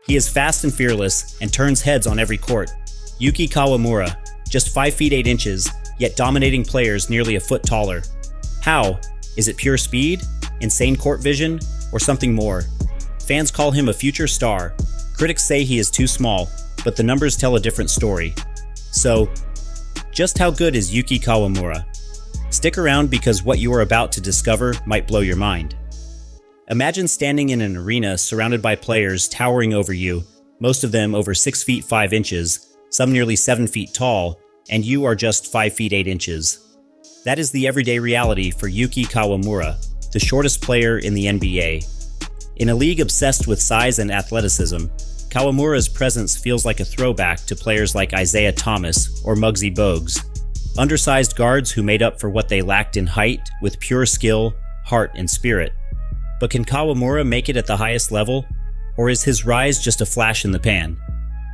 He is fast and fearless and turns heads on every court. Yuki Kawamura, just 5 feet 8 inches, yet dominating players nearly a foot taller. How? Is it pure speed, insane court vision, or something more? Fans call him a future star. Critics say he is too small, but the numbers tell a different story. So, just how good is Yuki Kawamura? Stick around because what you are about to discover might blow your mind. Imagine standing in an arena surrounded by players towering over you, most of them over 6 feet 5 inches, some nearly 7 feet tall, and you are just 5 feet 8 inches. That is the everyday reality for Yuki Kawamura, the shortest player in the NBA. In a league obsessed with size and athleticism, Kawamura's presence feels like a throwback to players like Isaiah Thomas or Muggsy Bogues, undersized guards who made up for what they lacked in height with pure skill, heart, and spirit. But can Kawamura make it at the highest level? Or is his rise just a flash in the pan?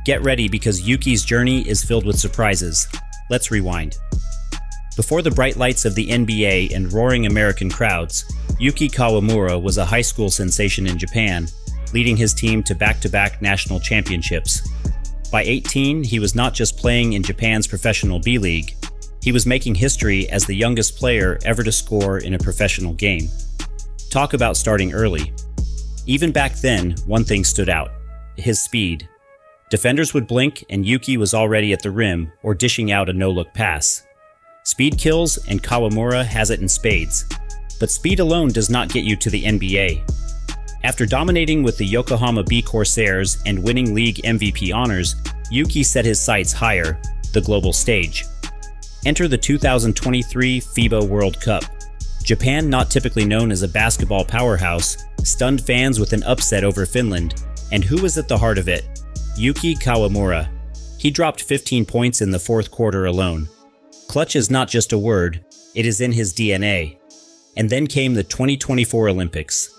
Get ready because Yuki's journey is filled with surprises. Let's rewind. Before the bright lights of the NBA and roaring American crowds, Yuki Kawamura was a high school sensation in Japan, leading his team to back-to-back national championships. By 18, he was not just playing in Japan's professional B.League, he was making history as the youngest player ever to score in a professional game. Talk about starting early. Even back then, one thing stood out: his speed. Defenders would blink and Yuki was already at the rim or dishing out a no-look pass. Speed kills, and Kawamura has it in spades. But speed alone does not get you to the NBA. After dominating with the Yokohama B Corsairs and winning league MVP honors, Yuki set his sights higher, the global stage. Enter the 2023 FIBA World Cup. Japan, not typically known as a basketball powerhouse, stunned fans with an upset over Finland. And who was at the heart of it? Yuki Kawamura. He dropped 15 points in the fourth quarter alone. Clutch is not just a word, it is in his DNA. And then came the 2024 Olympics.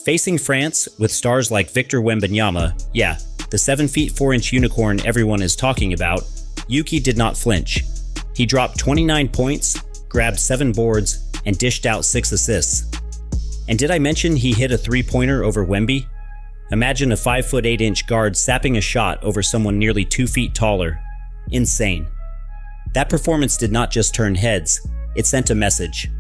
Facing France, with stars like Victor Wembanyama, yeah, the 7 feet 4 inch unicorn everyone is talking about, Yuki did not flinch. He dropped 29 points, grabbed 7 boards, and dished out 6 assists. And did I mention he hit a 3-pointer over Wemby? Imagine a 5 foot 8 inch guard sapping a shot over someone nearly 2 feet taller. Insane. That performance did not just turn heads, it sent a message.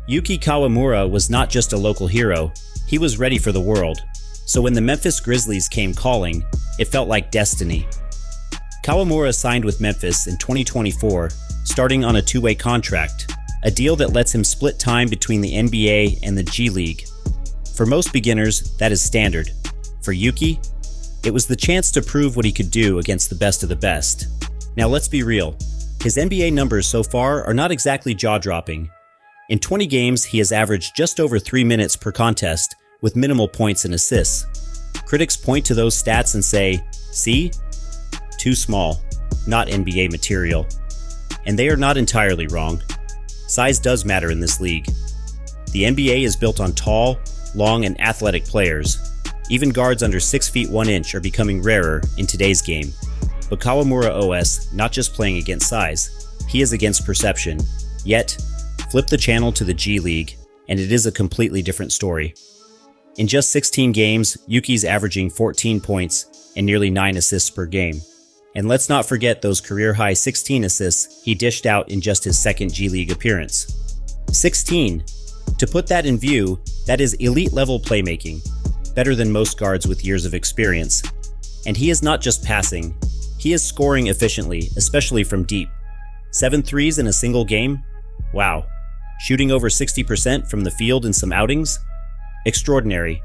Yuki Kawamura was not just a local hero, he was ready for the world. So when the Memphis Grizzlies came calling, it felt like destiny. Kawamura signed with Memphis in 2024, starting on a 2-way contract, a deal that lets him split time between the NBA and the G League. For most beginners, that is standard. For Yuki, it was the chance to prove what he could do against the best of the best. Now let's be real. His NBA numbers so far are not exactly jaw-dropping. In 20 games, he has averaged just over 3 minutes per contest, with minimal points and assists. Critics point to those stats and say, see? Too small, not NBA material. And they are not entirely wrong. Size does matter in this league. The NBA is built on tall, long, and athletic players. Even guards under 6 feet 1 inch are becoming rarer in today's game. But Kawamura OS not just playing against size, he is against perception. Yet, flip the channel to the G League, and it is a completely different story. In just 16 games, Yuki's averaging 14 points and nearly 9 assists per game. And let's not forget those career-high 16 assists he dished out in just his second G League appearance. 16! To put that in view, that is elite-level playmaking, better than most guards with years of experience. And he is not just passing, he is scoring efficiently, especially from deep. 7 threes in a single game? Wow. Shooting over 60% from the field in some outings? Extraordinary.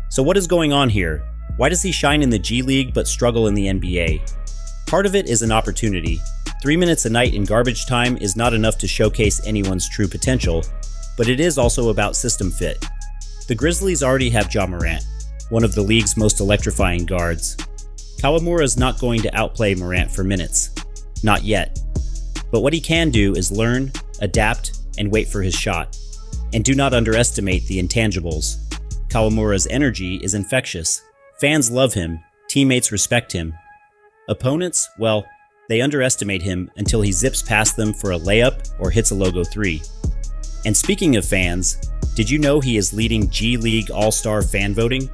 So what is going on here? Why does he shine in the G League but struggle in the NBA? Part of it is an opportunity. 3 minutes a night in garbage time is not enough to showcase anyone's true potential, but it is also about system fit. The Grizzlies already have Ja Morant, one of the league's most electrifying guards. Kawamura is not going to outplay Morant for minutes. Not yet. But what he can do is learn, adapt, and wait for his shot. And do not underestimate the intangibles. Kawamura's energy is infectious. Fans love him, teammates respect him. Opponents, well, they underestimate him until he zips past them for a layup or hits a logo 3. And speaking of fans, did you know he is leading G League All-Star fan voting?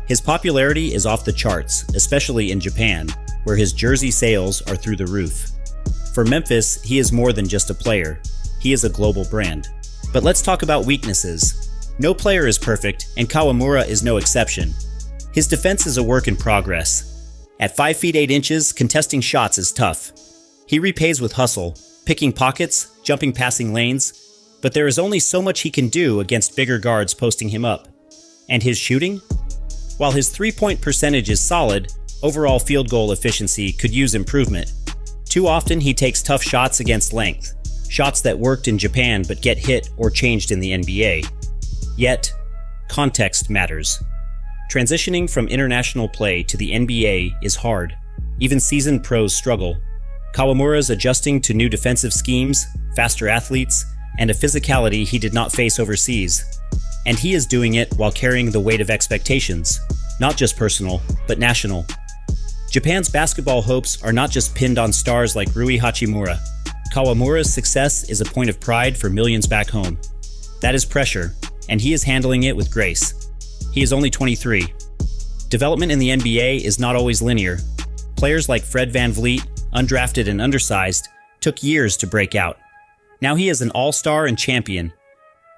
His popularity is off the charts, especially in Japan, where his jersey sales are through the roof. For Memphis, he is more than just a player. He is a global brand. But let's talk about weaknesses. No player is perfect, and Kawamura is no exception. His defense is a work in progress. At 5 feet 8 inches, contesting shots is tough. He repays with hustle, picking pockets, jumping passing lanes, but there is only so much he can do against bigger guards posting him up. And his shooting? While his three-point percentage is solid, overall field goal efficiency could use improvement. Too often he takes tough shots against length, shots that worked in Japan but get hit or changed in the NBA. Yet, context matters. Transitioning from international play to the NBA is hard. Even seasoned pros struggle. Kawamura is adjusting to new defensive schemes, faster athletes, and a physicality he did not face overseas. And he is doing it while carrying the weight of expectations, not just personal, but national. Japan's basketball hopes are not just pinned on stars like Rui Hachimura. Kawamura's success is a point of pride for millions back home. That is pressure, and he is handling it with grace. He is only 23. Development in the NBA is not always linear. Players like Fred VanVleet, undrafted and undersized, took years to break out. Now he is an all-star and champion.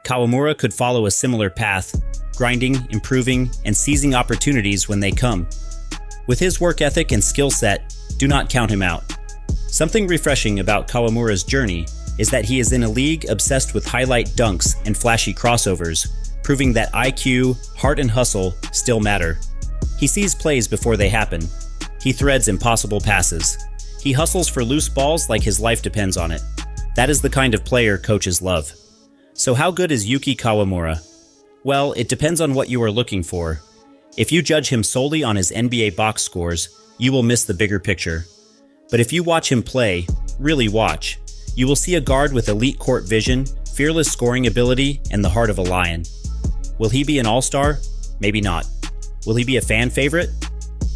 Kawamura could follow a similar path, grinding, improving, and seizing opportunities when they come. With his work ethic and skill set, do not count him out. Something refreshing about Kawamura's journey is that he is in a league obsessed with highlight dunks and flashy crossovers, proving that IQ, heart, and hustle still matter. He sees plays before they happen. He threads impossible passes. He hustles for loose balls like his life depends on it. That is the kind of player coaches love. So how good is Yuki Kawamura? Well, it depends on what you are looking for. If you judge him solely on his NBA box scores, you will miss the bigger picture. But if you watch him play, really watch, you will see a guard with elite court vision, fearless scoring ability, and the heart of a lion. Will he be an all-star? Maybe not. Will he be a fan favorite?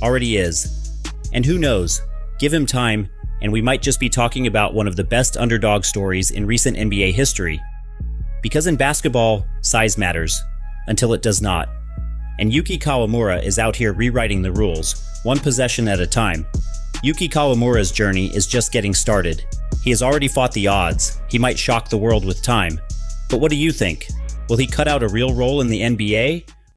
Already is. And who knows? Give him time, and we might just be talking about one of the best underdog stories in recent NBA history. Because in basketball, size matters, until it does not. And Yuki Kawamura is out here rewriting the rules, one possession at a time. Yuki Kawamura's journey is just getting started. He has already fought the odds. He might shock the world with time. But what do you think? Will he cut out a real role in the NBA,